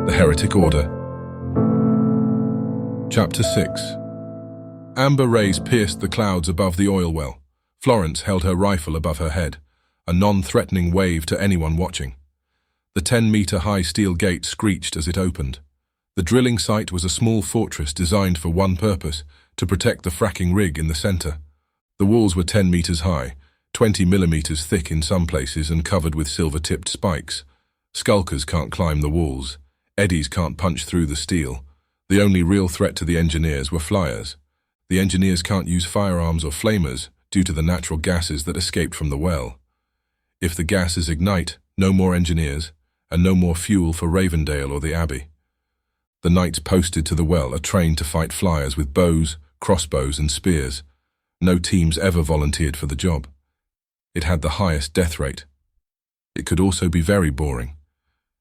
The Heretic Order. Chapter 6. Amber rays pierced the clouds above the oil well. Florence held her rifle above her head, a non-threatening wave to anyone watching. The 10-meter-high steel gate screeched as it opened. The drilling site was a small fortress designed for one purpose, to protect the fracking rig in the center. The walls were 10 meters high, 20 millimeters thick in some places and covered with silver-tipped spikes. Skulkers can't climb the walls. Eddies can't punch through the steel. The only real threat to the engineers were flyers. The engineers can't use firearms or flamers due to the natural gases that escaped from the well. If the gases ignite, no more engineers, and no more fuel for Ravendale or the Abbey. The knights posted to the well are trained to fight flyers with bows, crossbows and spears. No teams ever volunteered for the job. It had the highest death rate. It could also be very boring.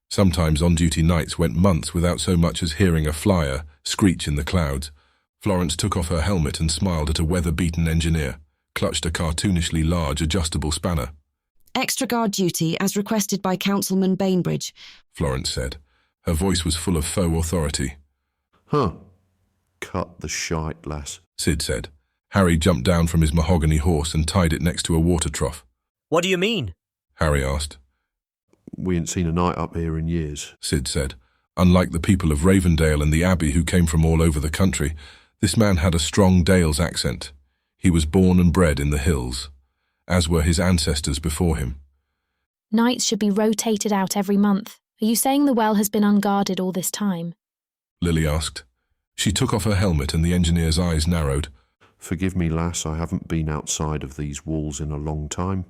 Sometimes on-duty knights went months without so much as hearing a flyer screech in the clouds. Florence took off her helmet and smiled at a weather-beaten engineer, clutched a cartoonishly large adjustable spanner. "Extra guard duty as requested by Councilman Bainbridge," Florence said. Her voice was full of faux authority. "Huh. Cut the shite, lass," Sid said. Harry jumped down from his mahogany horse and tied it next to a water trough. "What do you mean?" Harry asked. "We ain't seen a knight up here in years," Sid said. Unlike the people of Ravendale and the Abbey who came from all over the country, this man had a strong Dales accent. He was born and bred in the hills, as were his ancestors before him. "Knights should be rotated out every month. Are you saying the well has been unguarded all this time?" Lily asked. She took off her helmet and the engineer's eyes narrowed. "Forgive me, lass, I haven't been outside of these walls in a long time.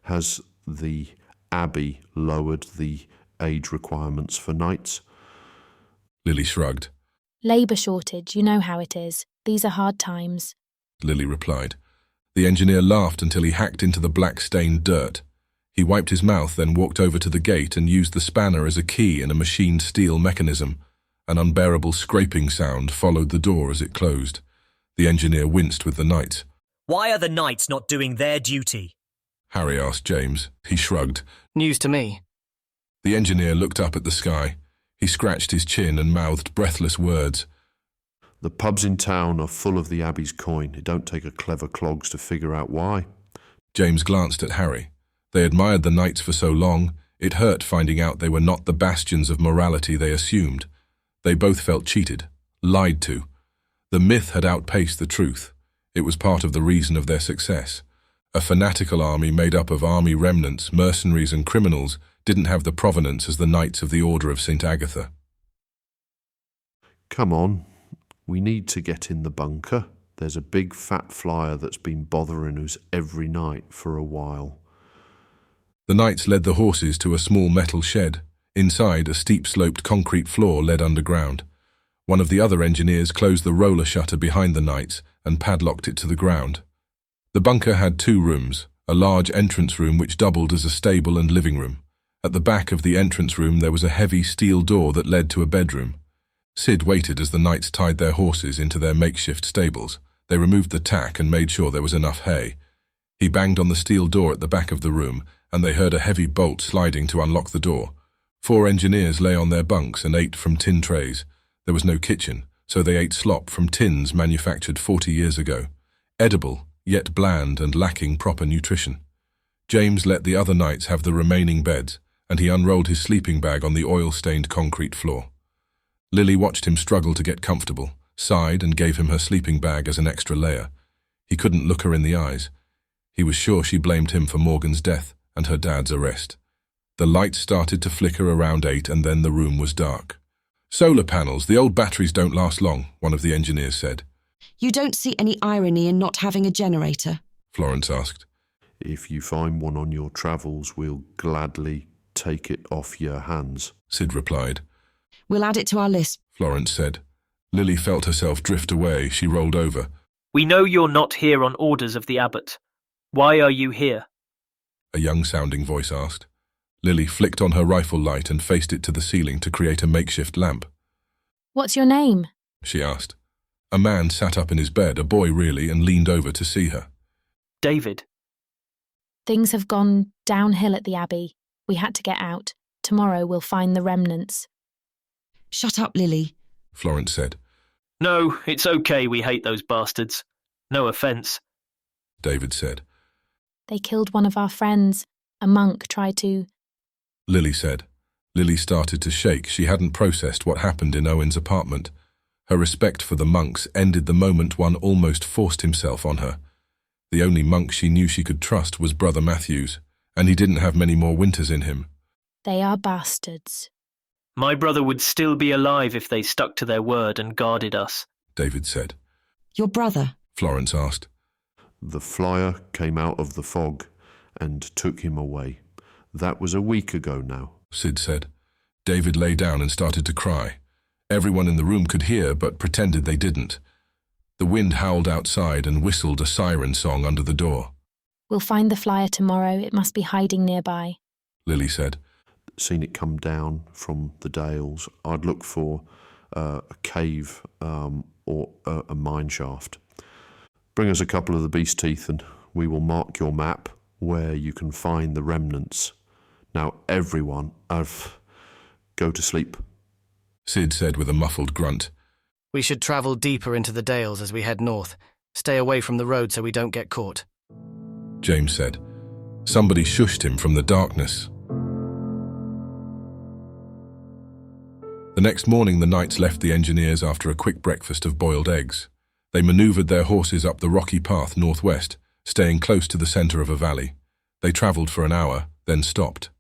Has the Abbey lowered the age requirements for knights?" Lily shrugged. "Labour shortage, you know how it is. These are hard times." Lily replied. The engineer laughed until he hacked into the black-stained dirt. He wiped his mouth, then walked over to the gate and used the spanner as a key in a machined steel mechanism. An unbearable scraping sound followed the door as it closed. The engineer winced with the knights. "Why are the knights not doing their duty?" Harry asked James. He shrugged. "News to me." The engineer looked up at the sky. He scratched his chin and mouthed breathless words. "The pubs in town are full of the Abbey's coin. It don't take a clever clogs to figure out why." James glanced at Harry. They admired the knights for so long, it hurt finding out they were not the bastions of morality they assumed. They both felt cheated, lied to. The myth had outpaced the truth. It was part of the reason of their success. A fanatical army made up of army remnants, mercenaries and criminals didn't have the provenance as the Knights of the Order of St. Agatha. "Come on, we need to get in the bunker. There's a big fat flyer that's been bothering us every night for a while." The knights led the horses to a small metal shed. Inside, a steep-sloped concrete floor led underground. One of the other engineers closed the roller shutter behind the knights and padlocked it to the ground. The bunker had 2 rooms, a large entrance room which doubled as a stable and living room. At the back of the entrance room there was a heavy steel door that led to a bedroom. Sid waited as the knights tied their horses into their makeshift stables. They removed the tack and made sure there was enough hay. He banged on the steel door at the back of the room, and they heard a heavy bolt sliding to unlock the door. 4 engineers lay on their bunks and ate from tin trays. There was no kitchen, so they ate slop from tins manufactured 40 years ago. Edible, yet bland and lacking proper nutrition. James let the other knights have the remaining beds, and he unrolled his sleeping bag on the oil-stained concrete floor. Lily watched him struggle to get comfortable, sighed and gave him her sleeping bag as an extra layer. He couldn't look her in the eyes. He was sure she blamed him for Morgan's death and her dad's arrest. The lights started to flicker around 8 and then the room was dark. "Solar panels, the old batteries don't last long," one of the engineers said. "You don't see any irony in not having a generator?" Florence asked. "If you find one on your travels, we'll gladly take it off your hands," Sid replied. "We'll add it to our list," Florence said. Lily felt herself drift away. She rolled over. "We know you're not here on orders of the abbot. Why are you here?" A young-sounding voice asked. Lily flicked on her rifle light and faced it to the ceiling to create a makeshift lamp. "What's your name?" she asked. A man sat up in his bed, a boy really, and leaned over to see her. "David." "Things have gone downhill at the Abbey. We had to get out. Tomorrow we'll find the remnants." Shut up, Lily. Florence said. No, it's okay we hate those bastards. No offence. David said. They killed one of our friends. A monk tried to... Lily said. Lily started to shake. She hadn't processed what happened in Owen's apartment. Her respect for the monks ended the moment one almost forced himself on her. The only monk she knew she could trust was Brother Matthews, and he didn't have many more winters in him. They are bastards. My brother would still be alive if they stuck to their word and guarded us. David said. Your brother? Florence asked. The flyer came out of the fog and took him away. That was a week ago now, Sid said. David lay down and started to cry. Everyone in the room could hear, but pretended they didn't. The wind howled outside and whistled a siren song under the door. We'll find the flyer tomorrow. It must be hiding nearby. Lily said. Seen it come down from the dales. I'd look for a cave or a mine shaft. Bring us a couple of the beast teeth and we will mark your map where you can find the remnants. Now everyone, go to sleep. Sid said with a muffled grunt. We should travel deeper into the dales as we head north. Stay away from the road so we don't get caught. James said. Somebody shushed him from the darkness. The next morning the knights left the engineers after a quick breakfast of boiled eggs. They manoeuvred their horses up the rocky path northwest, staying close to the centre of a valley. They travelled for an hour, then stopped.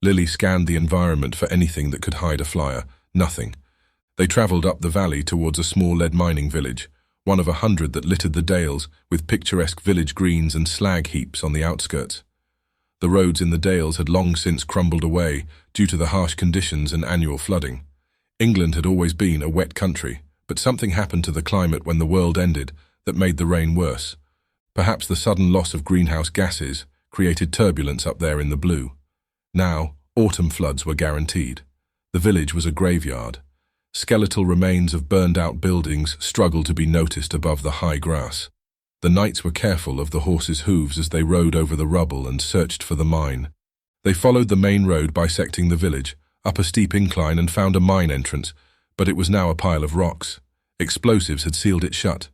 Lily scanned the environment for anything that could hide a flyer. Nothing. They travelled up the valley towards a small lead mining village, one of 100 that littered the dales, with picturesque village greens and slag heaps on the outskirts. The roads in the dales had long since crumbled away due to the harsh conditions and annual flooding. England had always been a wet country, but something happened to the climate when the world ended that made the rain worse. Perhaps the sudden loss of greenhouse gases created turbulence up there in the blue. Now, autumn floods were guaranteed. The village was a graveyard. Skeletal remains of burned-out buildings struggled to be noticed above the high grass. The knights were careful of the horses' hooves as they rode over the rubble and searched for the mine. They followed the main road bisecting the village, up a steep incline and found a mine entrance, but it was now a pile of rocks. Explosives had sealed it shut.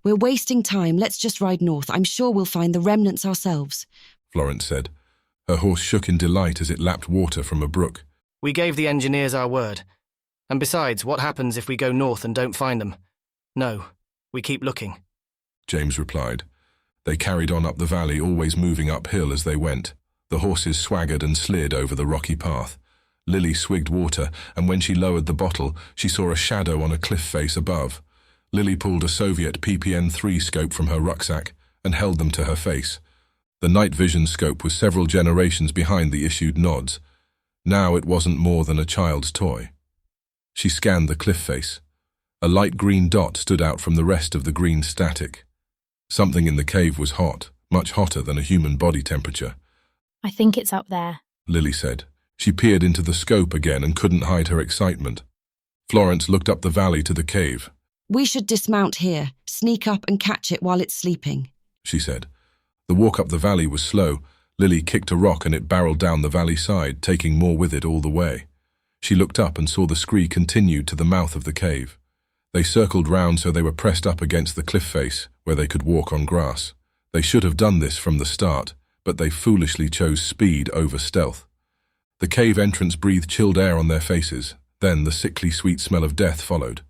We're wasting time. Let's just ride north. I'm sure we'll find the remnants ourselves, Florence said. Her horse shook in delight as it lapped water from a brook. We gave the engineers our word. And besides, what happens if we go north and don't find them? No, we keep looking. James replied. They carried on up the valley, always moving uphill as they went. The horses swaggered and slid over the rocky path. Lily swigged water, and when she lowered the bottle, she saw a shadow on a cliff face above. Lily pulled a Soviet PPN-3 scope from her rucksack and held them to her face. The night vision scope was several generations behind the issued nods. Now it wasn't more than a child's toy. She scanned the cliff face. A light green dot stood out from the rest of the green static. Something in the cave was hot, much hotter than a human body temperature. I think it's up there. Lily said. She peered into the scope again and couldn't hide her excitement. Florence looked up the valley to the cave. We should dismount here, sneak up and catch it while it's sleeping, she said. The walk up the valley was slow. Lily kicked a rock and it barreled down the valley side, taking more with it all the way. She looked up and saw the scree continued to the mouth of the cave. They circled round so they were pressed up against the cliff face, where they could walk on grass. They should have done this from the start, but they foolishly chose speed over stealth. The cave entrance breathed chilled air on their faces. Then the sickly sweet smell of death followed.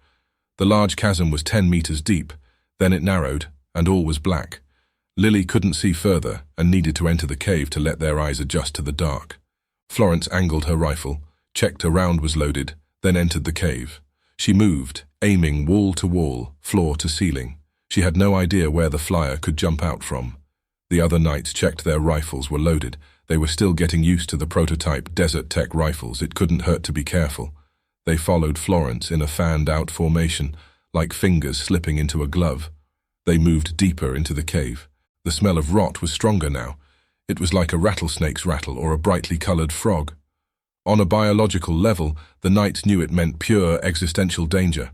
The large chasm was 10 meters deep. Then it narrowed, and all was black. Lily couldn't see further and needed to enter the cave to let their eyes adjust to the dark. Florence angled her rifle, checked a round was loaded, then entered the cave. She moved, aiming wall to wall, floor to ceiling. She had no idea where the flyer could jump out from. The other knights checked their rifles were loaded. They were still getting used to the prototype Desert Tech rifles. It couldn't hurt to be careful. They followed Florence in a fanned-out formation, like fingers slipping into a glove. They moved deeper into the cave. The smell of rot was stronger now. It was like a rattlesnake's rattle or a brightly colored frog. On a biological level, the knights knew it meant pure existential danger.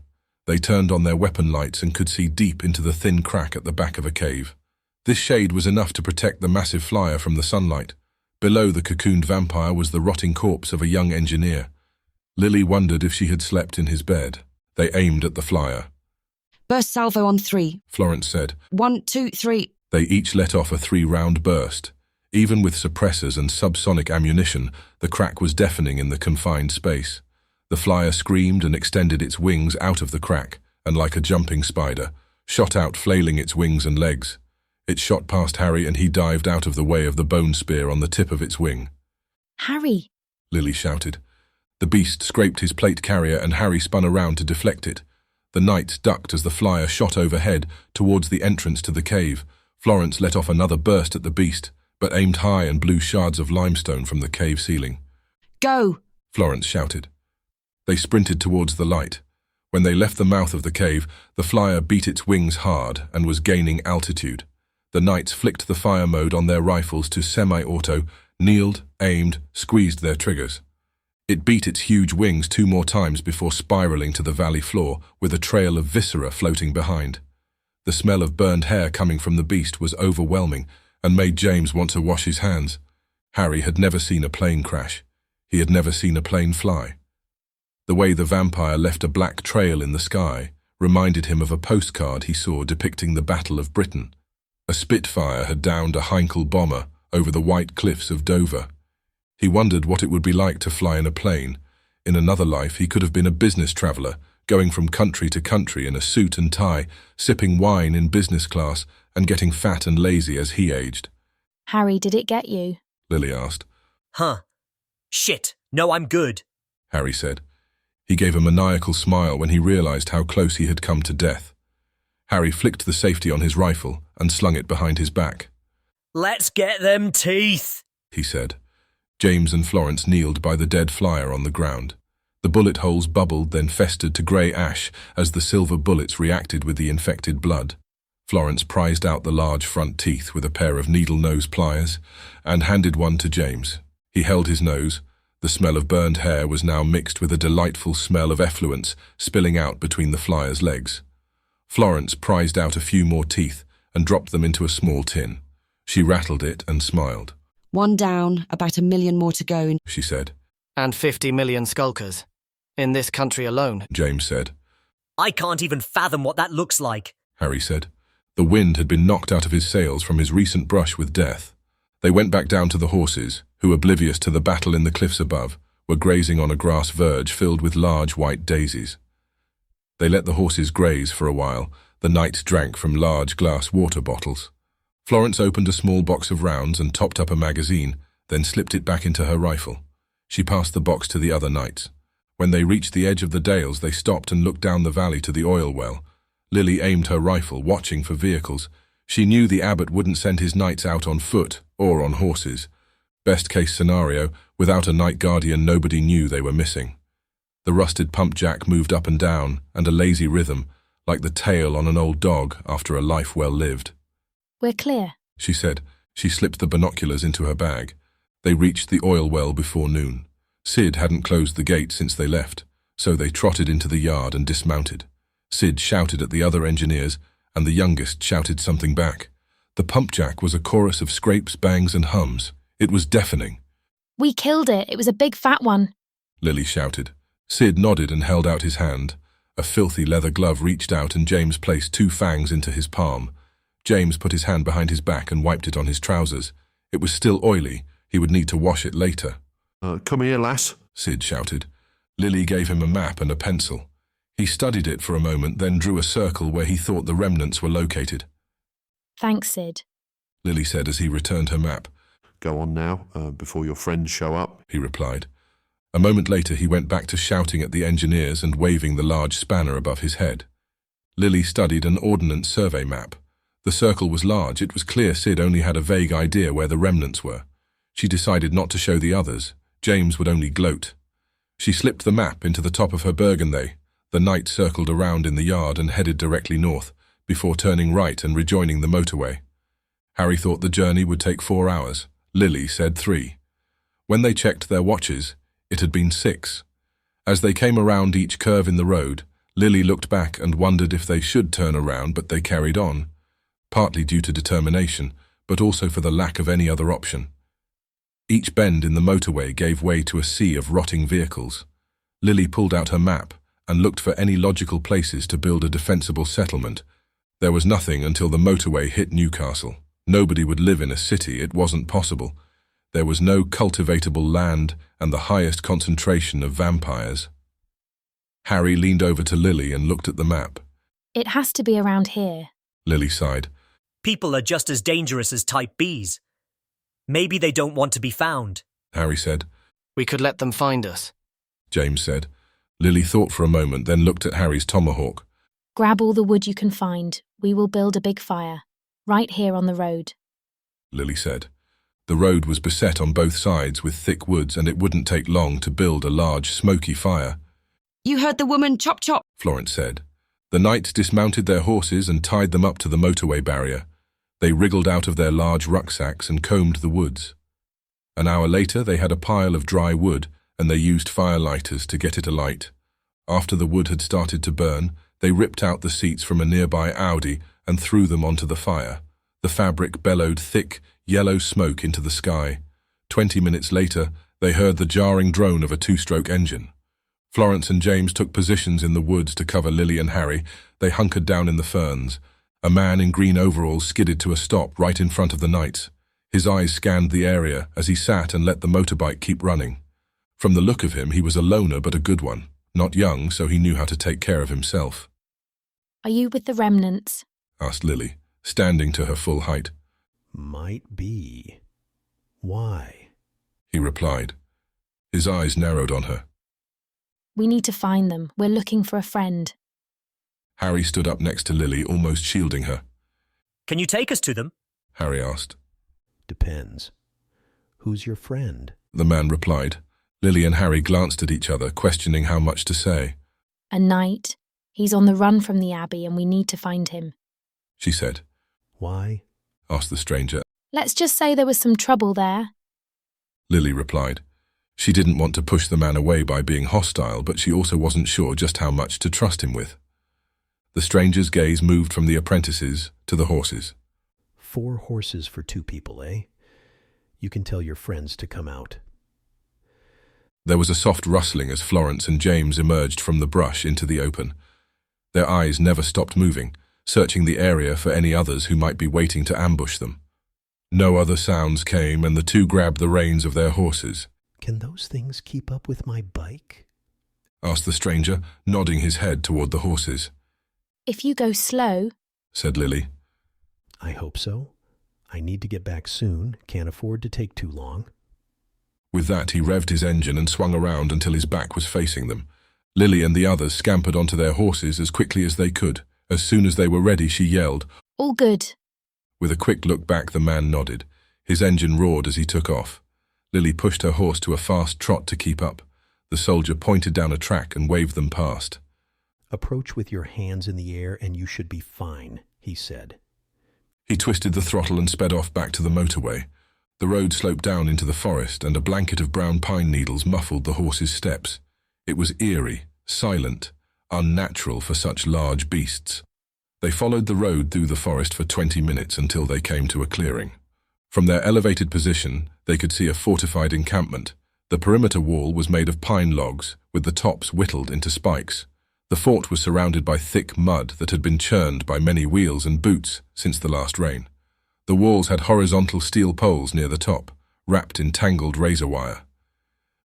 They turned on their weapon lights and could see deep into the thin crack at the back of a cave. This shade was enough to protect the massive flyer from the sunlight. Below the cocooned vampire was the rotting corpse of a young engineer. Lily wondered if she had slept in his bed. They aimed at the flyer. Burst salvo on 3. Florence said. 1, 2, 3. They each let off a 3-round burst. Even with suppressors and subsonic ammunition, the crack was deafening in the confined space. The flyer screamed and extended its wings out of the crack, and like a jumping spider, shot out flailing its wings and legs. It shot past Harry and he dived out of the way of the bone spear on the tip of its wing. Harry! Lily shouted. The beast scraped his plate carrier and Harry spun around to deflect it. The knights ducked as the flyer shot overhead towards the entrance to the cave. Florence let off another burst at the beast, but aimed high and blew shards of limestone from the cave ceiling. Go! Florence shouted. They sprinted towards the light. When they left the mouth of the cave, the flyer beat its wings hard and was gaining altitude. The knights flicked the fire mode on their rifles to semi-auto, kneeled, aimed, squeezed their triggers. It beat its huge wings 2 more times before spiraling to the valley floor with a trail of viscera floating behind. The smell of burned hair coming from the beast was overwhelming and made James want to wash his hands. Harry had never seen a plane crash. He had never seen a plane fly. The way the vampire left a black trail in the sky reminded him of a postcard he saw depicting the Battle of Britain. A Spitfire had downed a Heinkel bomber over the white cliffs of Dover. He wondered what it would be like to fly in a plane. In another life, he could have been a business traveller, going from country to country in a suit and tie, sipping wine in business class, and getting fat and lazy as he aged. Harry, did it get you? Lily asked. Huh. Shit. No, I'm good. Harry said. He gave a maniacal smile when he realised how close he had come to death. Harry flicked the safety on his rifle and slung it behind his back. Let's get them teeth, he said. James and Florence kneeled by the dead flyer on the ground. The bullet holes bubbled, then festered to grey ash as the silver bullets reacted with the infected blood. Florence prized out the large front teeth with a pair of needle-nose pliers and handed one to James. He held his nose. The smell of burned hair was now mixed with a delightful smell of effluence spilling out between the flyer's legs. Florence prized out a few more teeth and dropped them into a small tin. She rattled it and smiled. 1 down, about 1 million more to go, she said. And 50 million skulkers. In this country alone. James said. I can't even fathom what that looks like, Harry said. The wind had been knocked out of his sails from his recent brush with death. They went back down to the horses, who, oblivious to the battle in the cliffs above, were grazing on a grass verge filled with large white daisies. They let the horses graze for a while. The knights drank from large glass water bottles. Florence opened a small box of rounds and topped up a magazine, then slipped it back into her rifle. She passed the box to the other knights. When they reached the edge of the dales, they stopped and looked down the valley to the oil well. Lily aimed her rifle, watching for vehicles. She knew the abbot wouldn't send his knights out on foot or on horses. Best case scenario, without a night guardian, nobody knew they were missing. The rusted pump jack moved up and down, and a lazy rhythm, like the tail on an old dog after a life well lived. We're clear, she said. She slipped the binoculars into her bag. They reached the oil well before noon. Sid hadn't closed the gate since they left, so they trotted into the yard and dismounted. Sid shouted at the other engineers, and the youngest shouted something back. The pump jack was a chorus of scrapes, bangs, and hums. It was deafening. We killed it. It was a big fat one, Lily shouted. Sid nodded and held out his hand. A filthy leather glove reached out and James placed 2 fangs into his palm. James put his hand behind his back and wiped it on his trousers. It was still oily. He would need to wash it later. Come here, lass, Sid shouted. Lily gave him a map and a pencil. He studied it for a moment, then drew a circle where he thought the remnants were located. Thanks, Sid, Lily said as he returned her map. Go on now, before your friends show up, he replied. A moment later he went back to shouting at the engineers and waving the large spanner above his head. Lily studied an ordnance survey map. The circle was large. It was clear Sid only had a vague idea where the remnants were. She decided not to show the others. James would only gloat. She slipped the map into the top of her burgundy. The knight circled around in the yard and headed directly north, before turning right and rejoining the motorway. Harry thought the journey would take 4 hours. Lily said 3. When they checked their watches, it had been 6. As they came around each curve in the road, Lily looked back and wondered if they should turn around, but they carried on, partly due to determination, but also for the lack of any other option. Each bend in the motorway gave way to a sea of rotting vehicles. Lily pulled out her map and looked for any logical places to build a defensible settlement. There was nothing until the motorway hit Newcastle. Nobody would live in a city, it wasn't possible. There was no cultivatable land and the highest concentration of vampires. Harry leaned over to Lily and looked at the map. It has to be around here. Lily sighed. People are just as dangerous as Type Bs. Maybe they don't want to be found. Harry said. We could let them find us. James said. Lily thought for a moment, then looked at Harry's tomahawk. Grab all the wood you can find. We will build a big fire. Right here on the road. Lily said. The road was beset on both sides with thick woods, and it wouldn't take long to build a large, smoky fire. You heard the woman chop chop, Florence said. The knights dismounted their horses and tied them up to the motorway barrier. They wriggled out of their large rucksacks and combed the woods. An hour later, they had a pile of dry wood, and they used firelighters to get it alight. After the wood had started to burn, they ripped out the seats from a nearby Audi and threw them onto the fire. The fabric bellowed thick, yellow smoke into the sky. 20 minutes later, they heard the jarring drone of a two-stroke engine. Florence and James took positions in the woods to cover Lily and Harry. They hunkered down in the ferns. A man in green overalls skidded to a stop right in front of the knights. His eyes scanned the area as he sat and let the motorbike keep running. From the look of him, he was a loner but a good one. Not young, so he knew how to take care of himself. Are you with the remnants? Asked Lily, standing to her full height. Might be. Why? He replied. His eyes narrowed on her. We need to find them. We're looking for a friend. Harry stood up next to Lily, almost shielding her. Can you take us to them? Harry asked. Depends. Who's your friend? The man replied. Lily and Harry glanced at each other, questioning how much to say. A knight. He's on the run from the Abbey and we need to find him. She said. Why? Asked the stranger. Let's just say there was some trouble there. Lily replied. She didn't want to push the man away by being hostile, but she also wasn't sure just how much to trust him with. The stranger's gaze moved from the apprentices to the horses. 4 horses for 2 people, eh? You can tell your friends to come out. There was a soft rustling as Florence and James emerged from the brush into the open. Their eyes never stopped moving, searching the area for any others who might be waiting to ambush them. No other sounds came, and the two grabbed the reins of their horses. Can those things keep up with my bike? Asked the stranger, nodding his head toward the horses. If you go slow, Said Lily. I hope so. I need to get back soon. Can't afford to take too long. With that, he revved his engine and swung around until his back was facing them. Lily and the others scampered onto their horses as quickly as they could. As soon as they were ready, she yelled. all good. With a quick look back, the man nodded. His engine roared as he took off. Lily pushed her horse to a fast trot to keep up. The soldier pointed down a track and waved them past. Approach with your hands in the air and you should be fine, he said. He twisted the throttle and sped off back to the motorway. The road sloped down into the forest, and a blanket of brown pine needles muffled the horse's steps. It was eerie, silent, unnatural for such large beasts. They followed the road through the forest for 20 minutes until they came to a clearing. From their elevated position, they could see a fortified encampment. The perimeter wall was made of pine logs, with the tops whittled into spikes. The fort was surrounded by thick mud that had been churned by many wheels and boots since the last rain. The walls had horizontal steel poles near the top, wrapped in tangled razor wire.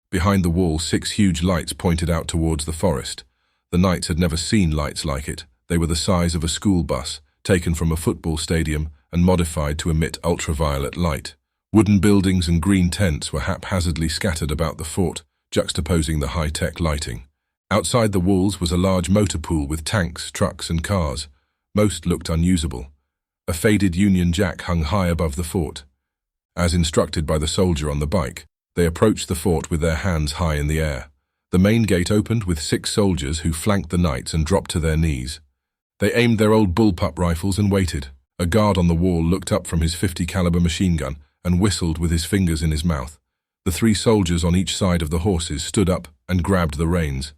Behind the wall, 6 huge lights pointed out towards the forest. The knights had never seen lights like it. They were the size of a school bus, taken from a football stadium and modified to emit ultraviolet light. Wooden buildings and green tents were haphazardly scattered about the fort, juxtaposing the high-tech lighting. Outside the walls was a large motor pool with tanks, trucks and cars. Most looked unusable. A faded Union Jack hung high above the fort. As instructed by the soldier on the bike, they approached the fort with their hands high in the air. The main gate opened with 6 soldiers who flanked the knights and dropped to their knees. They aimed their old bullpup rifles and waited. A guard on the wall looked up from his .50 caliber machine gun and whistled with his fingers in his mouth. The 3 soldiers on each side of the horses stood up and grabbed the reins.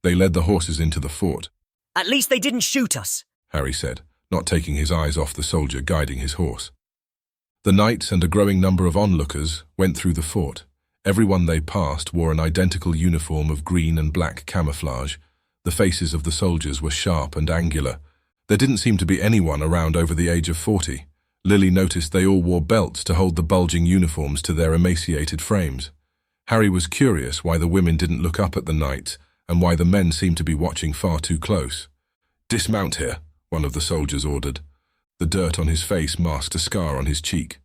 They led the horses into the fort. At least they didn't shoot us, Harry said, not taking his eyes off the soldier guiding his horse. The knights and a growing number of onlookers went through the fort. Everyone they passed wore an identical uniform of green and black camouflage. The faces of the soldiers were sharp and angular. There didn't seem to be anyone around over the age of 40. Lily noticed they all wore belts to hold the bulging uniforms to their emaciated frames. Harry was curious why the women didn't look up at the knights and why the men seemed to be watching far too close. "Dismount here," one of the soldiers ordered. The dirt on his face masked a scar on his cheek.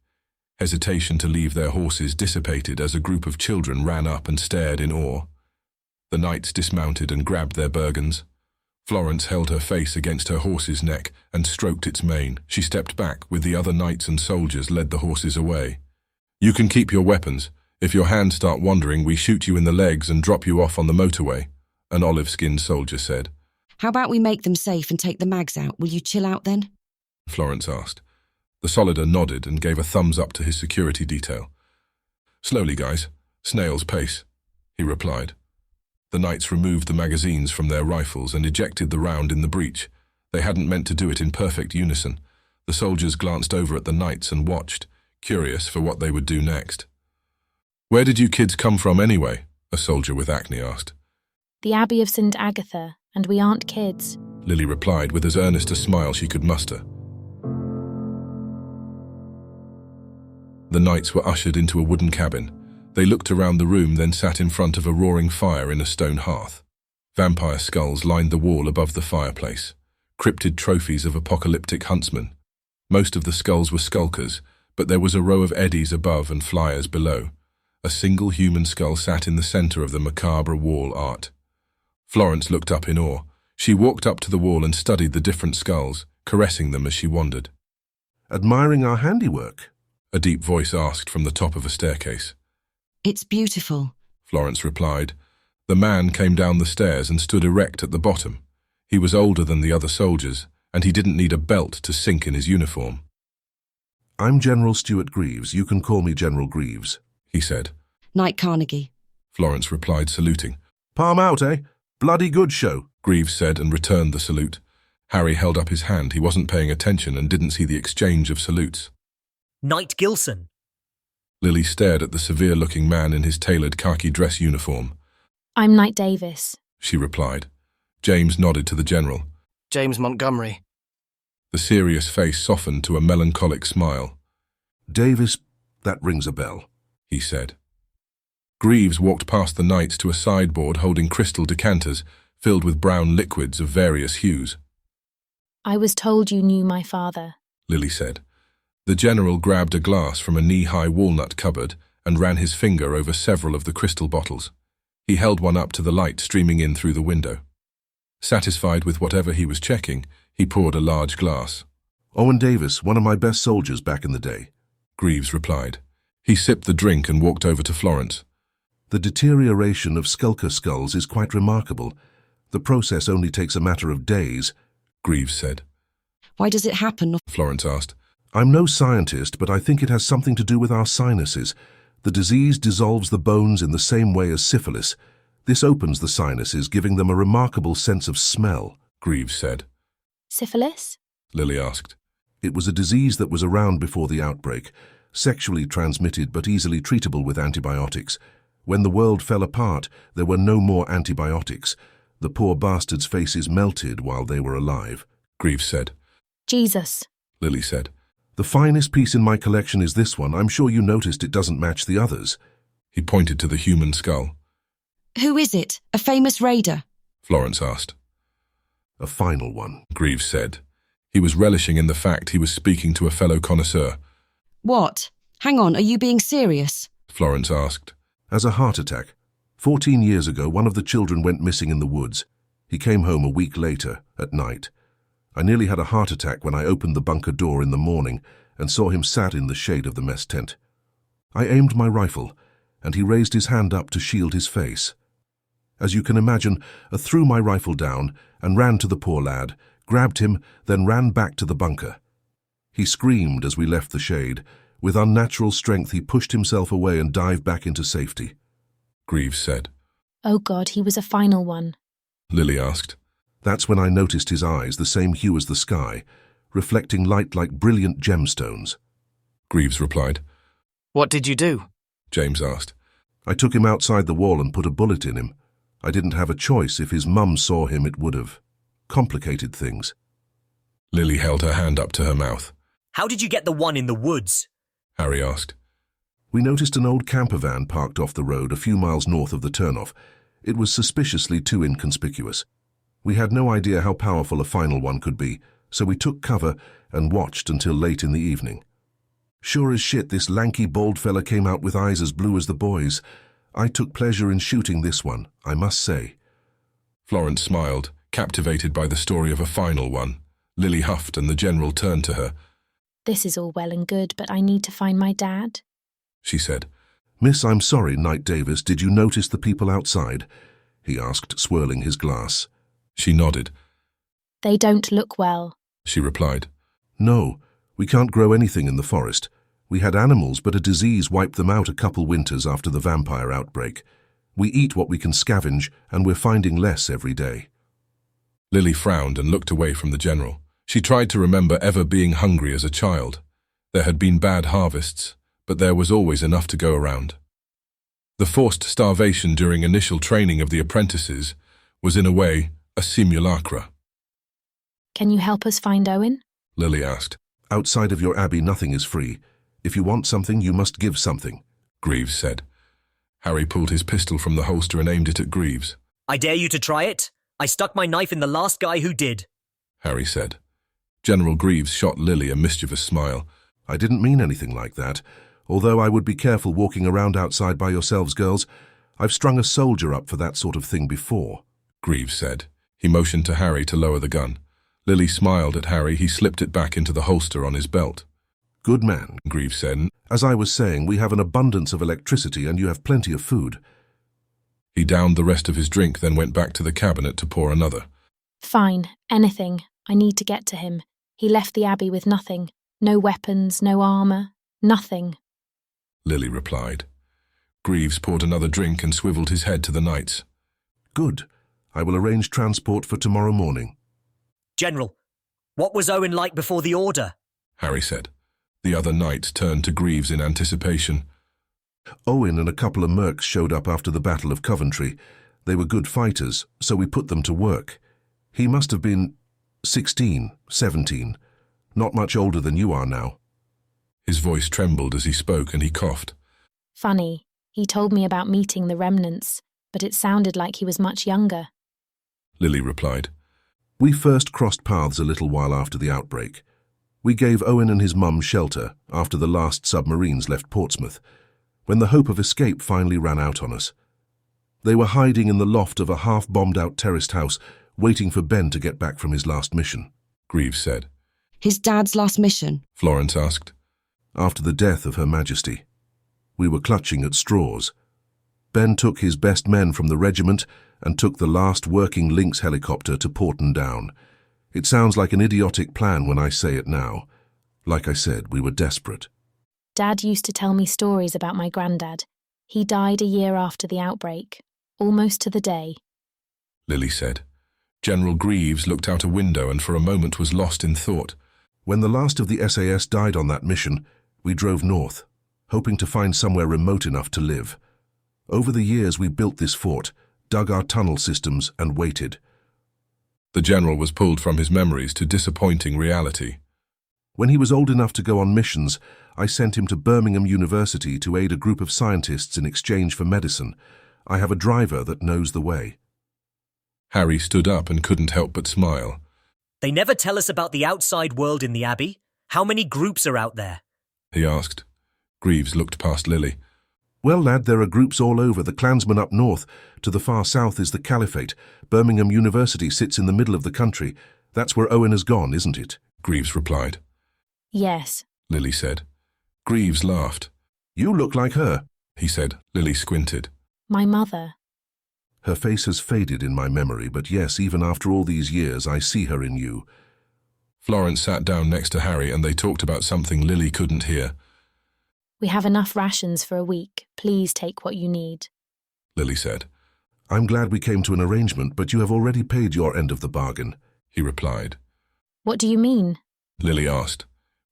Hesitation to leave their horses dissipated as a group of children ran up and stared in awe. The knights dismounted and grabbed their burgans. Florence held her face against her horse's neck and stroked its mane. She stepped back, with the other knights and soldiers led the horses away. "You can keep your weapons. If your hands start wandering, we shoot you in the legs and drop you off on the motorway," an olive-skinned soldier said. How about we make them safe and take the mags out? Will you chill out then? Florence asked. The Solider nodded and gave a thumbs up to his security detail. "Slowly, guys. Snail's pace," he replied. The knights removed the magazines from their rifles and ejected the round in the breech. They hadn't meant to do it in perfect unison. The soldiers glanced over at the knights and watched, curious for what they would do next. "Where did you kids come from anyway?" a soldier with acne asked. The Abbey of St. Agatha, and we aren't kids. Lily replied with as earnest a smile she could muster. The knights were ushered into a wooden cabin. They looked around the room, then sat in front of a roaring fire in a stone hearth. Vampire skulls lined the wall above the fireplace, cryptid trophies of apocalyptic huntsmen. Most of the skulls were skulkers, but there was a row of eddies above and flyers below. A single human skull sat in the center of the macabre wall art. Florence looked up in awe. She walked up to the wall and studied the different skulls, caressing them as she wandered. "Admiring our handiwork?" a deep voice asked from the top of a staircase. It's beautiful, Florence replied. The man came down the stairs and stood erect at the bottom. He was older than the other soldiers, and he didn't need a belt to sink in his uniform. "I'm General Stuart Greaves. You can call me General Greaves," he said. Knight Carnegie. Florence replied, saluting. "Palm out, eh? Bloody good show," Greaves said and returned the salute. Harry held up his hand. He wasn't paying attention and didn't see the exchange of salutes. Knight Gilson. Lily stared at the severe-looking man in his tailored khaki dress uniform. I'm Knight Davis, she replied. James nodded to the general. James Montgomery. The serious face softened to a melancholic smile. "Davis, that rings a bell," he said. Greaves walked past the knights to a sideboard holding crystal decanters filled with brown liquids of various hues. I was told you knew my father, Lily said. The general grabbed a glass from a knee-high walnut cupboard and ran his finger over several of the crystal bottles. He held one up to the light streaming in through the window. Satisfied with whatever he was checking, he poured a large glass. "Owen Davis, one of my best soldiers back in the day," Greaves replied. He sipped the drink and walked over to Florence. "The deterioration of skulker skulls is quite remarkable. The process only takes a matter of days," Greaves said. Why does it happen? Florence asked. "I'm no scientist, but I think it has something to do with our sinuses. The disease dissolves the bones in the same way as syphilis. This opens the sinuses, giving them a remarkable sense of smell," Greaves said. Syphilis? Lily asked. "It was a disease that was around before the outbreak, sexually transmitted but easily treatable with antibiotics. When the world fell apart, there were no more antibiotics. The poor bastards' faces melted while they were alive," Greaves said. Jesus, Lily said. "The finest piece in my collection is this one. I'm sure you noticed it doesn't match the others." He pointed to the human skull. Who is it? A famous raider? Florence asked. "A final one," Greaves said. He was relishing in the fact he was speaking to a fellow connoisseur. What? Hang on, are you being serious? Florence asked. "As a heart attack. 14 years ago, one of the children went missing in the woods. He came home a week later, at night. I nearly had a heart attack when I opened the bunker door in the morning and saw him sat in the shade of the mess tent. I aimed my rifle, and he raised his hand up to shield his face. As you can imagine, I threw my rifle down and ran to the poor lad, grabbed him, then ran back to the bunker. He screamed as we left the shade. With unnatural strength, he pushed himself away and dived back into safety." Greaves said. oh God, he was a final one. Lily asked. "That's when I noticed his eyes, the same hue as the sky, reflecting light like brilliant gemstones." Greaves replied. What did you do? James asked. I took him outside the wall and put a bullet in him. I didn't have a choice. If his mum saw him, it would have complicated things. Lily held her hand up to her mouth. How did you get the one in the woods? Harry asked. We noticed an old camper van parked off the road a few miles north of the turnoff. It was suspiciously too inconspicuous. We had no idea how powerful a final one could be, so we took cover and watched until late in the evening. Sure as shit, this lanky, bald fella came out with eyes as blue as the boys. I took pleasure in shooting this one, I must say. Florence smiled, captivated by the story of a final one. Lily huffed and the general turned to her. This is all well and good, but I need to find my dad. She said. Miss, I'm sorry, Knight Davis, did you notice the people outside? He asked, swirling his glass. She nodded. They don't look well. She replied. No, we can't grow anything in the forest. We had animals, but a disease wiped them out a couple winters after the vampire outbreak. We eat what we can scavenge, and we're finding less every day. Lily frowned and looked away from the general. She tried to remember ever being hungry as a child. There had been bad harvests, but there was always enough to go around. The forced starvation during initial training of the apprentices was in a way a simulacra. Can you help us find Owen? Lily asked. Outside of your abbey, nothing is free. If you want something, you must give something, Greaves said. Harry pulled his pistol from the holster and aimed it at Greaves. I dare you to try it. I stuck my knife in the last guy who did, Harry said. General Greaves shot Lily a mischievous smile. I didn't mean anything like that. Although I would be careful walking around outside by yourselves, girls. I've strung a soldier up for that sort of thing before, Greaves said. He motioned to Harry to lower the gun. Lily smiled at Harry. He slipped it back into the holster on his belt. Good man, Greaves said. As I was saying, we have an abundance of electricity and you have plenty of food. He downed the rest of his drink, then went back to the cabinet to pour another. Fine, anything. I need to get to him. He left the Abbey with nothing. No weapons, no armour, nothing. Lily replied. Greaves poured another drink and swiveled his head to the knights. Good. I will arrange transport for tomorrow morning. General, what was Owen like before the order? Harry said. The other knights turned to Greaves in anticipation. Owen and a couple of mercs showed up after the Battle of Coventry. They were good fighters, so we put them to work. He must have been 16, 17, not much older than you are now. His voice trembled as he spoke and he coughed. Funny, he told me about meeting the remnants, but it sounded like he was much younger. Lily replied. We first crossed paths a little while after the outbreak. We gave Owen and his mum shelter after the last submarines left Portsmouth, when the hope of escape finally ran out on us. They were hiding in the loft of a half-bombed-out terraced house, waiting for Ben to get back from his last mission, Greaves said. His dad's last mission? Florence asked. After the death of Her Majesty. We were clutching at straws. Ben took his best men from the regiment and took the last working Lynx helicopter to Porton Down. It sounds like an idiotic plan when I say it now. Like I said, we were desperate. Dad used to tell me stories about my granddad. He died a year after the outbreak, almost to the day. Lily said. General Greaves looked out a window and for a moment was lost in thought. When the last of the SAS died on that mission, we drove north, hoping to find somewhere remote enough to live. Over the years we built this fort, dug our tunnel systems and waited. The general was pulled from his memories to disappointing reality. When he was old enough to go on missions, I sent him to Birmingham University to aid a group of scientists in exchange for medicine. I have a driver that knows the way. Harry stood up and couldn't help but smile. They never tell us about the outside world in the Abbey. How many groups are out there? He asked. Greaves looked past Lily. Well, lad, there are groups all over. The clansmen up north. To the far south is the Caliphate. Birmingham University sits in the middle of the country. That's where Owen has gone, isn't it? Greaves replied. Yes, Lily said. Greaves laughed. You look like her, he said. Lily squinted. my mother. Her face has faded in my memory, but yes, even after all these years, I see her in you. Florence sat down next to Harry and they talked about something Lily couldn't hear. We have enough rations for a week. Please take what you need. Lily said. I'm glad we came to an arrangement, but you have already paid your end of the bargain, He replied. What do you mean? Lily asked.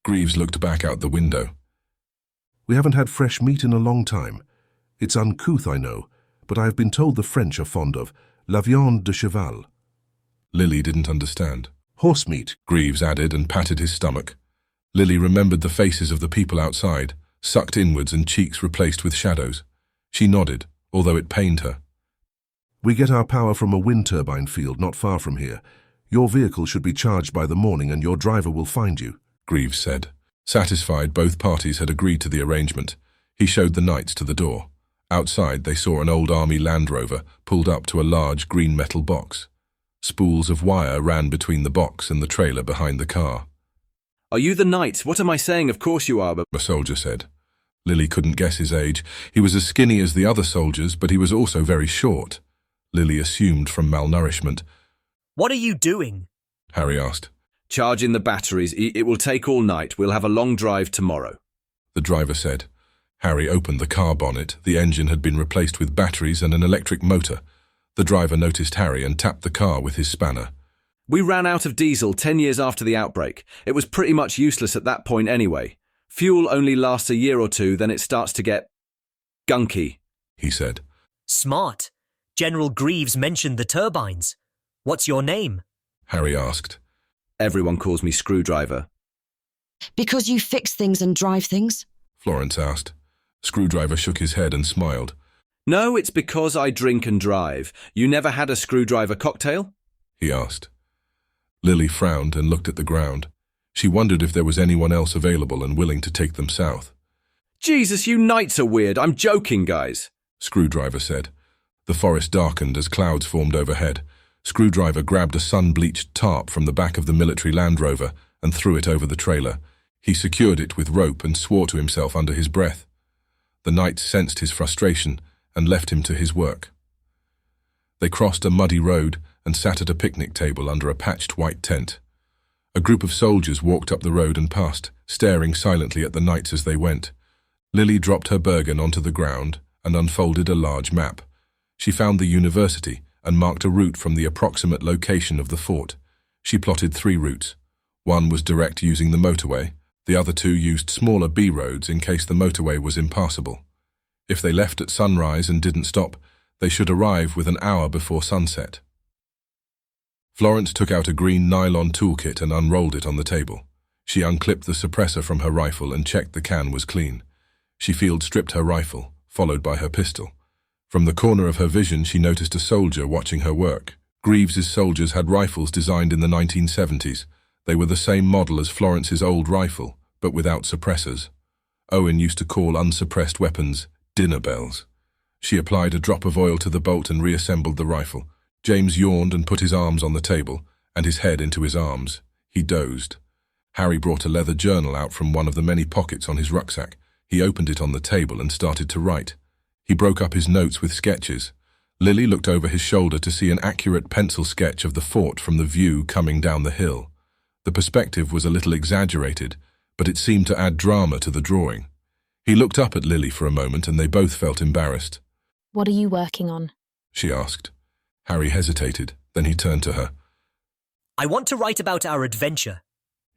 Greaves looked back out the window. We haven't had fresh meat in a long time. It's uncouth, I know, but I have been told the French are fond of la viande de cheval. Lily didn't understand. Horse meat, Greaves added and patted his stomach. Lily remembered the faces of the people outside, sucked inwards and cheeks replaced with shadows. She nodded, although it pained her. We get our power from a wind turbine field not far from here. Your vehicle should be charged by the morning and your driver will find you, Greaves said. Satisfied both parties had agreed to the arrangement, he showed the knights to the door. Outside they saw an old army Land Rover pulled up to a large green metal box. Spools of wire ran between the box and the trailer behind the car. Are you the knight? What am I saying? Of course you are, A soldier said. Lily couldn't guess his age. He was as skinny as the other soldiers, but he was also very short. Lily assumed from malnourishment. What are you doing? Harry asked. Charging the batteries. It will take all night. We'll have a long drive tomorrow. The driver said. Harry opened the car bonnet. The engine had been replaced with batteries and an electric motor. The driver noticed Harry and tapped the car with his spanner. We ran out of diesel 10 years after the outbreak. It was pretty much useless at that point anyway. Fuel only lasts a year or two, then it starts to get gunky, he said. Smart. General Greaves mentioned the turbines. What's your name? Harry asked. Everyone calls me Screwdriver. Because you fix things and drive things? Florence asked. Screwdriver shook his head and smiled. No, it's because I drink and drive. You never had a screwdriver cocktail? He asked. Lily frowned and looked at the ground. She wondered if there was anyone else available and willing to take them south. Jesus, you knights are weird. I'm joking, guys, Screwdriver said. The forest darkened as clouds formed overhead. Screwdriver grabbed a sun-bleached tarp from the back of the military Land Rover and threw it over the trailer. He secured it with rope and swore to himself under his breath. The knights sensed his frustration and left him to his work. They crossed a muddy road and sat at a picnic table under a patched white tent. A group of soldiers walked up the road and passed, staring silently at the knights as they went. Lily dropped her Bergen onto the ground and unfolded a large map. She found the university and marked a route from the approximate location of the fort. She plotted 3 routes. One was direct using the motorway. The other 2 used smaller B roads in case the motorway was impassable. If they left at sunrise and didn't stop, they should arrive with an hour before sunset. Florence took out a green nylon toolkit and unrolled it on the table. She unclipped the suppressor from her rifle and checked the can was clean. She field-stripped her rifle, followed by her pistol. From the corner of her vision, she noticed a soldier watching her work. Greaves's soldiers had rifles designed in the 1970s. They were the same model as Florence's old rifle, but without suppressors. Owen used to call unsuppressed weapons dinner bells. She applied a drop of oil to the bolt and reassembled the rifle. James yawned and put his arms on the table, and his head into his arms. He dozed. Harry brought a leather journal out from one of the many pockets on his rucksack. He opened it on the table and started to write. He broke up his notes with sketches. Lily looked over his shoulder to see an accurate pencil sketch of the fort from the view coming down the hill. The perspective was a little exaggerated, but it seemed to add drama to the drawing. He looked up at Lily for a moment and they both felt embarrassed. What are you working on? She asked. Harry hesitated, then he turned to her. I want to write about our adventure,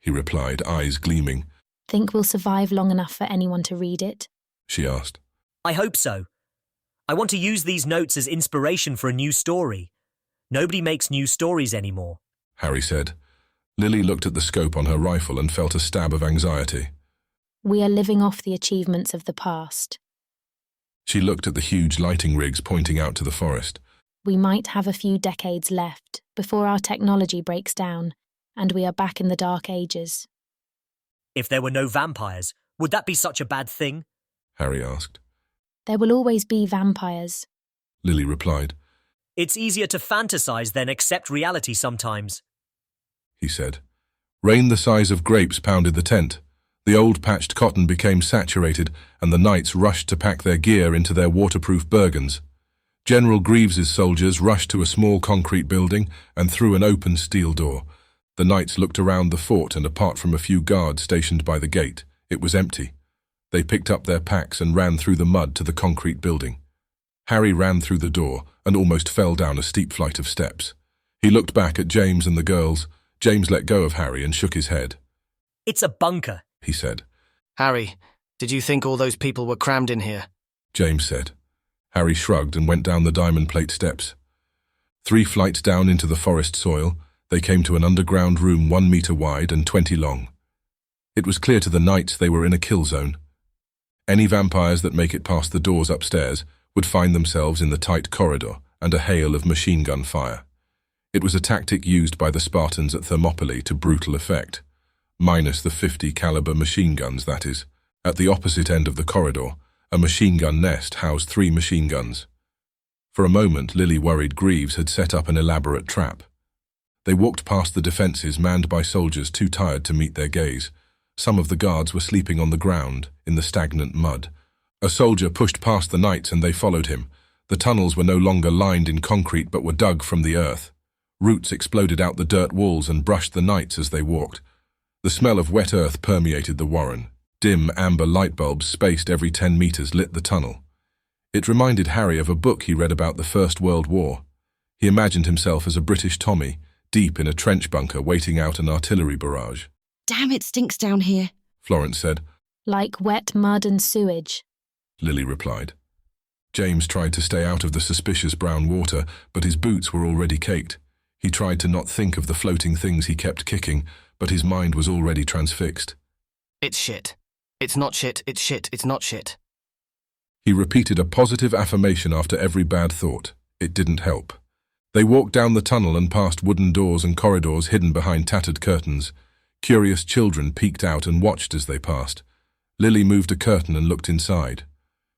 he replied, eyes gleaming. Think we'll survive long enough for anyone to read it? She asked. I hope so. I want to use these notes as inspiration for a new story. Nobody makes new stories anymore, Harry said. Lily looked at the scope on her rifle and felt a stab of anxiety. We are living off the achievements of the past. She looked at the huge lighting rigs pointing out to the forest. We might have a few decades left before our technology breaks down and we are back in the Dark Ages. If there were no vampires, would that be such a bad thing? Harry asked. There will always be vampires, Lily replied. It's easier to fantasize than accept reality sometimes, he said. Rain the size of grapes pounded the tent. The old patched cotton became saturated and the knights rushed to pack their gear into their waterproof Bergens. General Greaves's soldiers rushed to a small concrete building and through an open steel door. The knights looked around the fort and apart from a few guards stationed by the gate, it was empty. They picked up their packs and ran through the mud to the concrete building. Harry ran through the door and almost fell down a steep flight of steps. He looked back at James and the girls. James let go of Harry and shook his head. It's a bunker, he said. Harry, did you think all those people were crammed in here? James said. Harry shrugged and went down the diamond plate steps. 3 flights down into the forest soil, they came to an underground room 1 meter wide and 20 long. It was clear to the knights they were in a kill zone. Any vampires that make it past the doors upstairs would find themselves in the tight corridor and a hail of machine gun fire. It was a tactic used by the Spartans at Thermopylae to brutal effect, minus the 50 caliber machine guns, that is. At the opposite end of the corridor, a machine gun nest housed 3 machine guns. For a moment, Lily worried Greaves had set up an elaborate trap. They walked past the defences manned by soldiers too tired to meet their gaze. Some of the guards were sleeping on the ground, in the stagnant mud. A soldier pushed past the knights and they followed him. The tunnels were no longer lined in concrete but were dug from the earth. Roots exploded out the dirt walls and brushed the knights as they walked. The smell of wet earth permeated the warren. Dim amber light bulbs spaced every 10 meters lit the tunnel. It reminded Harry of a book he read about the First World War. He imagined himself as a British Tommy, deep in a trench bunker waiting out an artillery barrage. Damn, it stinks down here, Florence said. Like wet mud and sewage, Lily replied. James tried to stay out of the suspicious brown water, but his boots were already caked. He tried to not think of the floating things he kept kicking, but his mind was already transfixed. It's shit. It's not shit, it's shit, it's not shit. He repeated a positive affirmation after every bad thought. It didn't help. They walked down the tunnel and past wooden doors and corridors hidden behind tattered curtains. Curious children peeked out and watched as they passed. Lily moved a curtain and looked inside.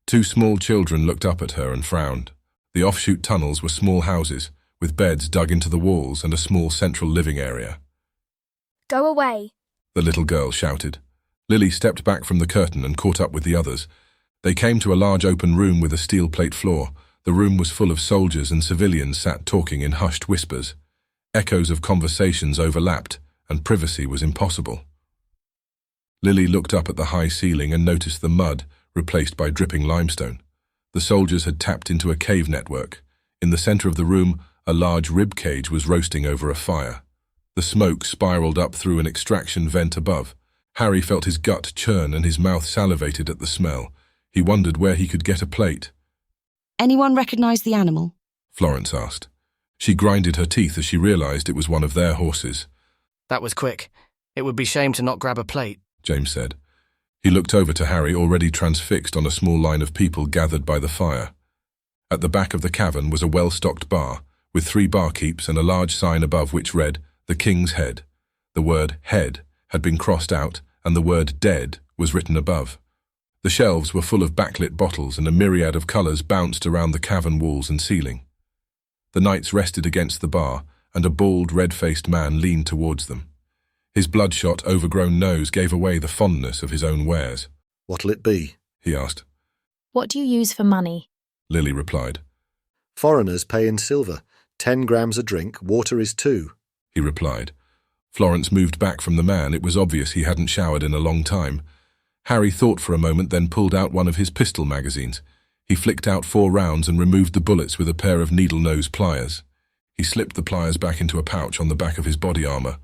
2 small children looked up at her and frowned. The offshoot tunnels were small houses, with beds dug into the walls and a small central living area. Go away, The little girl shouted. Lily stepped back from the curtain and caught up with the others. They came to a large open room with a steel plate floor. The room was full of soldiers and civilians sat talking in hushed whispers. Echoes of conversations overlapped, and privacy was impossible. Lily looked up at the high ceiling and noticed the mud, replaced by dripping limestone. The soldiers had tapped into a cave network. In the center of the room, a large rib cage was roasting over a fire. The smoke spiraled up through an extraction vent above. Harry felt his gut churn and his mouth salivated at the smell. He wondered where he could get a plate. Anyone recognise the animal? Florence asked. She grinded her teeth as she realized it was one of their horses. That was quick. It would be shame to not grab a plate, James said. He looked over to Harry, already transfixed on a small line of people gathered by the fire. At the back of the cavern was a well-stocked bar, with 3 barkeeps and a large sign above which read, "The King's Head." The word "head" had been crossed out, and the word "dead" was written above. The shelves were full of backlit bottles, and a myriad of colours bounced around the cavern walls and ceiling. The knights rested against the bar, and a bald, red-faced man leaned towards them. His bloodshot, overgrown nose gave away the fondness of his own wares. "What'll it be?" he asked. What do you use for money? Lily replied. "Foreigners pay in silver. 10 grams a drink, water is 2. He replied. Florence moved back from the man. It was obvious he hadn't showered in a long time. Harry thought for a moment, then pulled out one of his pistol magazines. He flicked out 4 rounds and removed the bullets with a pair of needle-nose pliers. He slipped the pliers back into a pouch on the back of his body armor.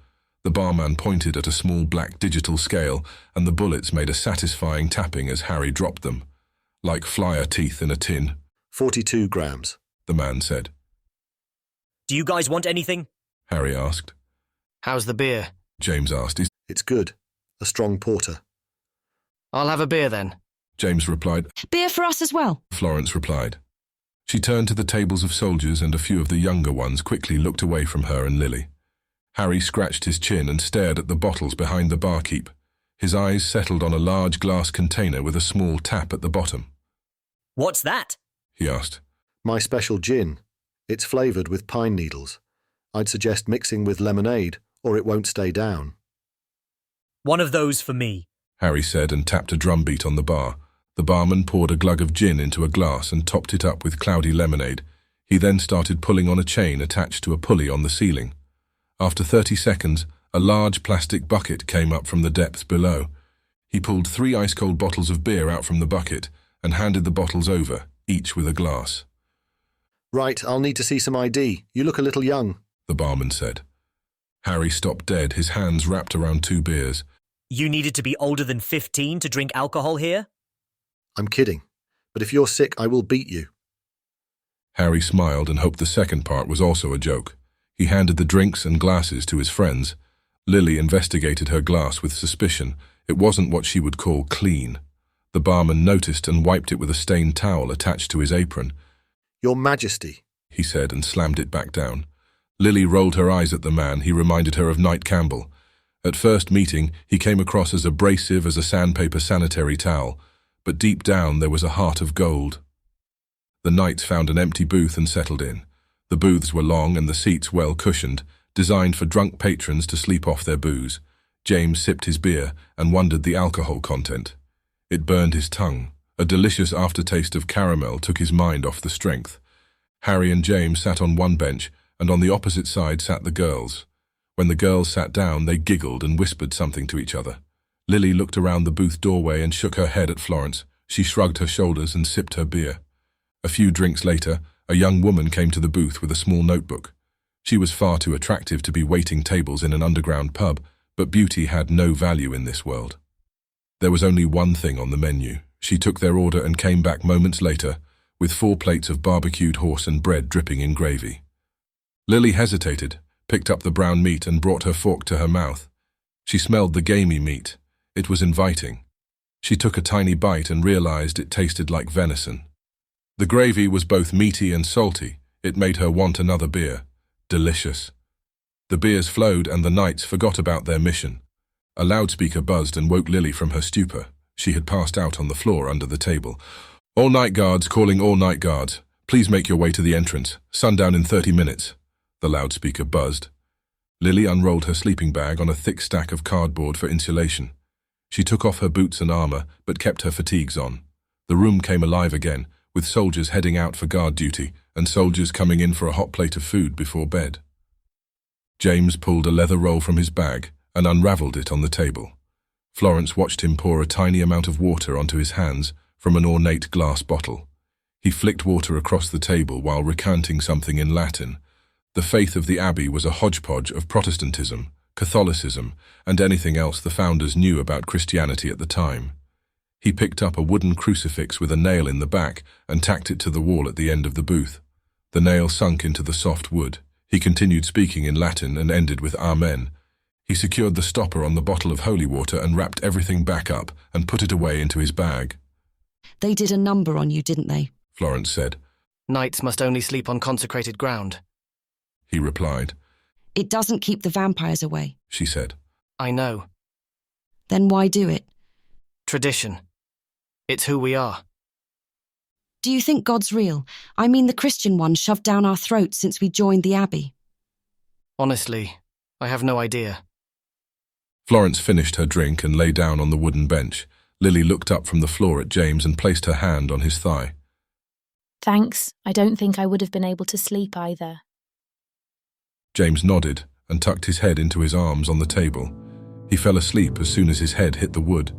The barman pointed at a small black digital scale, and the bullets made a satisfying tapping as Harry dropped them. Like flyer teeth in a tin. 42 grams, the man said. Do you guys want anything? Harry asked. How's the beer? James asked. It's good. A strong porter. I'll have a beer then. James replied. Beer for us as well, Florence replied. She turned to the tables of soldiers, and a few of the younger ones quickly looked away from her and Lily. Harry scratched his chin and stared at the bottles behind the barkeep. His eyes settled on a large glass container with a small tap at the bottom. What's that? He asked. My special gin. It's flavoured with pine needles. I'd suggest mixing with lemonade, or it won't stay down. One of those for me, Harry said, and tapped a drumbeat on the bar. The barman poured a glug of gin into a glass and topped it up with cloudy lemonade. He then started pulling on a chain attached to a pulley on the ceiling. After 30 seconds, a large plastic bucket came up from the depths below. He pulled 3 ice-cold bottles of beer out from the bucket and handed the bottles over, each with a glass. Right, I'll need to see some ID. You look a little young, the barman said. Harry stopped dead, his hands wrapped around 2 beers. You needed to be older than 15 to drink alcohol here? I'm kidding. But if you're sick, I will beat you. Harry smiled and hoped the second part was also a joke. He handed the drinks and glasses to his friends. Lily investigated her glass with suspicion. It wasn't what she would call clean. The barman noticed and wiped it with a stained towel attached to his apron. Your Majesty, he said and slammed it back down. Lily rolled her eyes at the man. He reminded her of Knight Campbell. At first meeting, he came across as abrasive as a sandpaper sanitary towel, but deep down there was a heart of gold. The knights found an empty booth and settled in. The booths were long and the seats well cushioned, designed for drunk patrons to sleep off their booze. James sipped his beer and wondered the alcohol content. It burned his tongue. A delicious aftertaste of caramel took his mind off the strength. Harry and James sat on one bench, and on the opposite side sat the girls. When the girls sat down, they giggled and whispered something to each other. Lily looked around the booth doorway and shook her head at Florence. She shrugged her shoulders and sipped her beer. A few drinks later, a young woman came to the booth with a small notebook. She was far too attractive to be waiting tables in an underground pub, but beauty had no value in this world. There was only one thing on the menu. She took their order and came back moments later with 4 plates of barbecued horse and bread dripping in gravy. Lily hesitated, picked up the brown meat and brought her fork to her mouth. She smelled the gamey meat. It was inviting. She took a tiny bite and realized it tasted like venison. The gravy was both meaty and salty. It made her want another beer. Delicious. The beers flowed and the knights forgot about their mission. A loudspeaker buzzed and woke Lily from her stupor. She had passed out on the floor under the table. "All night guards calling all night guards. Please make your way to the entrance. Sundown in 30 minutes. The loudspeaker buzzed. Lily unrolled her sleeping bag on a thick stack of cardboard for insulation. She took off her boots and armor, but kept her fatigues on. The room came alive again, with soldiers heading out for guard duty and soldiers coming in for a hot plate of food before bed. James pulled a leather roll from his bag and unraveled it on the table. Florence watched him pour a tiny amount of water onto his hands from an ornate glass bottle. He flicked water across the table while recounting something in Latin. The faith of the Abbey was a hodgepodge of Protestantism, Catholicism, and anything else the founders knew about Christianity at the time. He picked up a wooden crucifix with a nail in the back and tacked it to the wall at the end of the booth. The nail sunk into the soft wood. He continued speaking in Latin and ended with Amen. He secured the stopper on the bottle of holy water and wrapped everything back up and put it away into his bag. They did a number on you, didn't they? Florence said. Knights must only sleep on consecrated ground. He replied. It doesn't keep the vampires away, she said. I know. Then why do it? Tradition. It's who we are. Do you think God's real? I mean the Christian one shoved down our throats since we joined the Abbey. Honestly, I have no idea. Florence finished her drink and lay down on the wooden bench. Lily looked up from the floor at James and placed her hand on his thigh. Thanks. I don't think I would have been able to sleep either. James nodded and tucked his head into his arms on the table. He fell asleep as soon as his head hit the wood.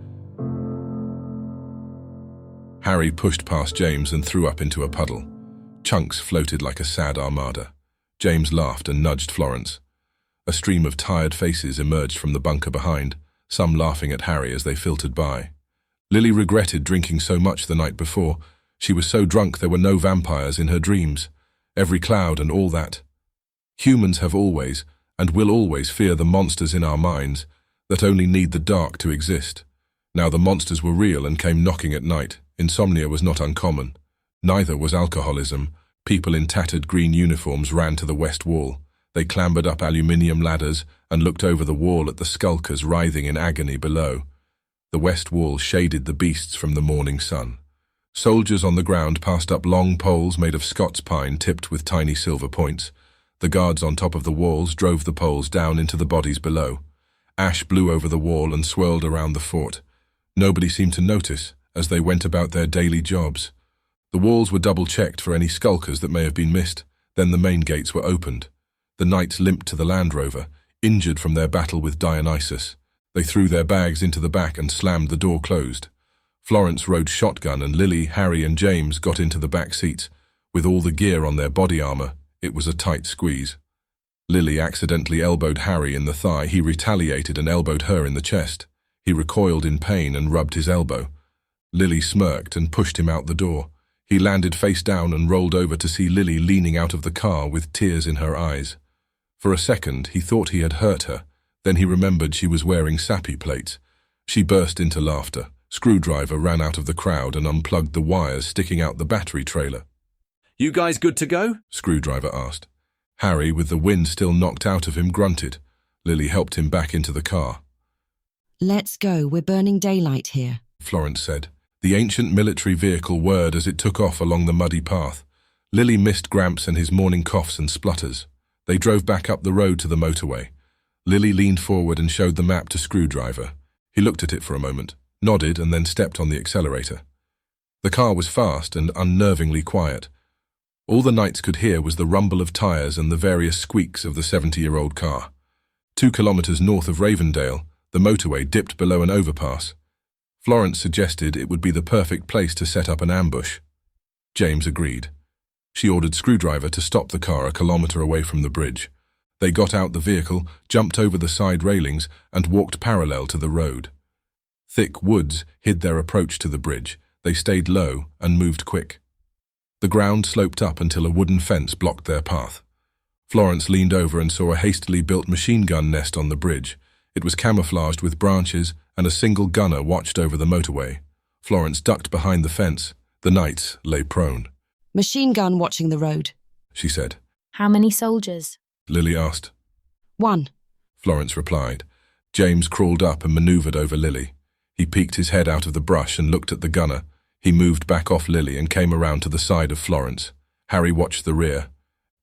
Harry pushed past James and threw up into a puddle. Chunks floated like a sad armada. James laughed and nudged Florence. A stream of tired faces emerged from the bunker behind, some laughing at Harry as they filtered by. Lily regretted drinking so much the night before. She was so drunk there were no vampires in her dreams. Every cloud and all that. Humans have always, and will always fear the monsters in our minds that only need the dark to exist. Now the monsters were real and came knocking at night. Insomnia was not uncommon. Neither was alcoholism. People in tattered green uniforms ran to the west wall. They clambered up aluminium ladders and looked over the wall at the skulkers writhing in agony below. The west wall shaded the beasts from the morning sun. Soldiers on the ground passed up long poles made of Scots pine tipped with tiny silver points. The guards on top of the walls drove the poles down into the bodies below. Ash blew over the wall and swirled around the fort. Nobody seemed to notice as they went about their daily jobs. The walls were double-checked for any skulkers that may have been missed. Then the main gates were opened. The knights limped to the Land Rover, injured from their battle with Dionysus. They threw their bags into the back and slammed the door closed. Florence rode shotgun and Lily, Harry and James got into the back seats. With all the gear on their body armor, it was a tight squeeze. Lily accidentally elbowed Harry in the thigh. He retaliated and elbowed her in the chest. He recoiled in pain and rubbed his elbow. Lily smirked and pushed him out the door. He landed face down and rolled over to see Lily leaning out of the car with tears in her eyes. For a second, he thought he had hurt her. Then he remembered she was wearing sappy plates. She burst into laughter. Screwdriver ran out of the crowd and unplugged the wires sticking out the battery trailer. You guys good to go? Screwdriver asked. Harry, with the wind still knocked out of him, grunted. Lily helped him back into the car. Let's go, we're burning daylight here, Florence said. The ancient military vehicle whirred as it took off along the muddy path. Lily missed Gramps and his morning coughs and splutters. They drove back up the road to the motorway. Lily leaned forward and showed the map to Screwdriver. He looked at it for a moment, nodded and then stepped on the accelerator. The car was fast and unnervingly quiet. All the Knights could hear was the rumble of tires and the various squeaks of the 70-year-old car. 2 kilometers north of Ravendale, the motorway dipped below an overpass. Florence suggested it would be the perfect place to set up an ambush. James agreed. She ordered Screwdriver to stop the car a kilometer away from the bridge. They got out the vehicle, jumped over the side railings, and walked parallel to the road. Thick woods hid their approach to the bridge. They stayed low and moved quick. The ground sloped up until a wooden fence blocked their path. Florence leaned over and saw a hastily built machine gun nest on the bridge. It was camouflaged with branches, and a single gunner watched over the motorway. Florence ducked behind the fence. The Knights lay prone. Machine gun watching the road, she said. How many soldiers? Lily asked. 1. Florence replied. James crawled up and maneuvered over Lily. He peeked his head out of the brush and looked at the gunner. He moved back off Lily and came around to the side of Florence. Harry watched the rear.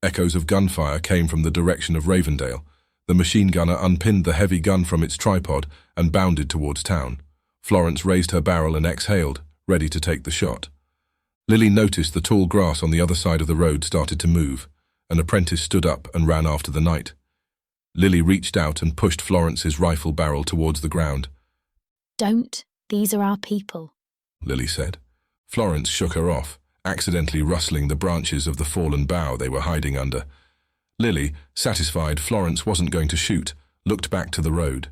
Echoes of gunfire came from the direction of Ravendale. The machine gunner unpinned the heavy gun from its tripod and bounded towards town. Florence raised her barrel and exhaled, ready to take the shot. Lily noticed the tall grass on the other side of the road started to move. An apprentice stood up and ran after the knight. Lily reached out and pushed Florence's rifle barrel towards the ground. Don't. These are our people, Lily said. Florence shook her off, accidentally rustling the branches of the fallen bough they were hiding under. Lily, satisfied Florence wasn't going to shoot, looked back to the road.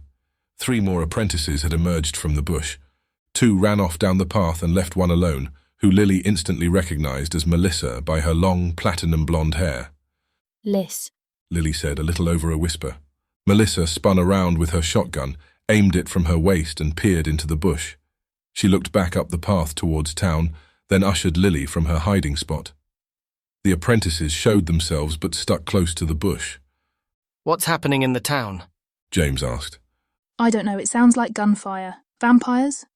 3 more apprentices had emerged from the bush. 2 ran off down the path and left one alone, who Lily instantly recognized as Melissa by her long platinum blonde hair. Liz, Lily said, a little over a whisper. Melissa spun around with her shotgun, aimed it from her waist and peered into the bush. She looked back up the path towards town, then ushered Lily from her hiding spot. The apprentices showed themselves but stuck close to the bush. What's happening in the town? James asked. I don't know, it sounds like gunfire. Vampires?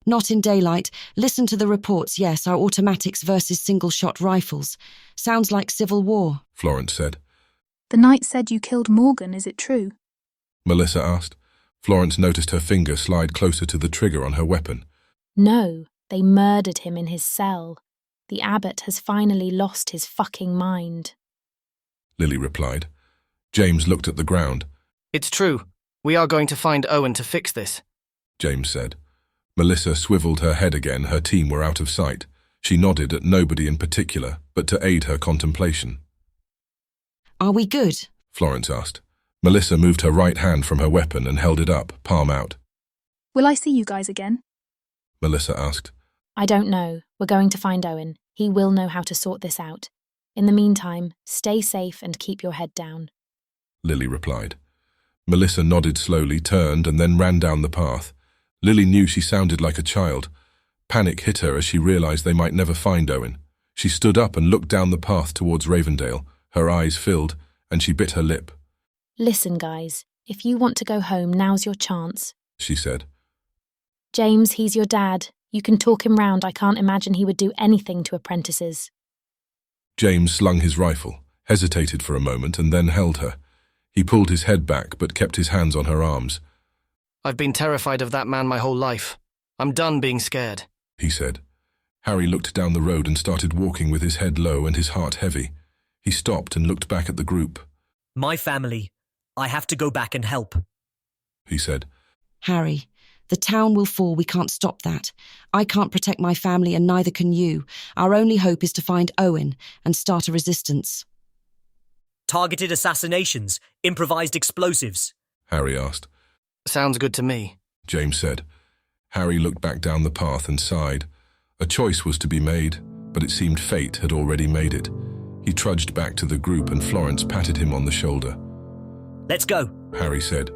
Not in daylight. Listen to the reports, yes, our automatics versus single-shot rifles. Sounds like civil war, Florence said. The knight said you killed Morgan, is it true? Melissa asked. Florence noticed her finger slide closer to the trigger on her weapon. No, they murdered him in his cell. The abbot has finally lost his fucking mind, Lily replied. James looked at the ground. It's true. We are going to find Owen to fix this, James said. Melissa swiveled her head again. Her team were out of sight. She nodded at nobody in particular, but to aid her contemplation. Are we good? Florence asked. Melissa moved her right hand from her weapon and held it up, palm out. Will I see you guys again? Melissa asked. I don't know. We're going to find Owen. He will know how to sort this out. In the meantime, stay safe and keep your head down, Lily replied. Melissa nodded slowly, turned, and then ran down the path. Lily knew she sounded like a child. Panic hit her as she realized they might never find Owen. She stood up and looked down the path towards Ravendale. Her eyes filled, and she bit her lip. Listen, guys, if you want to go home, now's your chance, she said. James, he's your dad. You can talk him round. I can't imagine he would do anything to apprentices. James slung his rifle, hesitated for a moment, and then held her. He pulled his head back but kept his hands on her arms. I've been terrified of that man my whole life. I'm done being scared, he said. Harry looked down the road and started walking with his head low and his heart heavy. He stopped and looked back at the group. My family. I have to go back and help, he said. Harry, the town will fall. We can't stop that. I can't protect my family and neither can you. Our only hope is to find Owen and start a resistance. Targeted assassinations, improvised explosives, Harry asked. Sounds good to me, James said. Harry looked back down the path and sighed. A choice was to be made. but it seemed fate had already made it. He trudged back to the group and Florence patted him on the shoulder. Let's go. Harry said.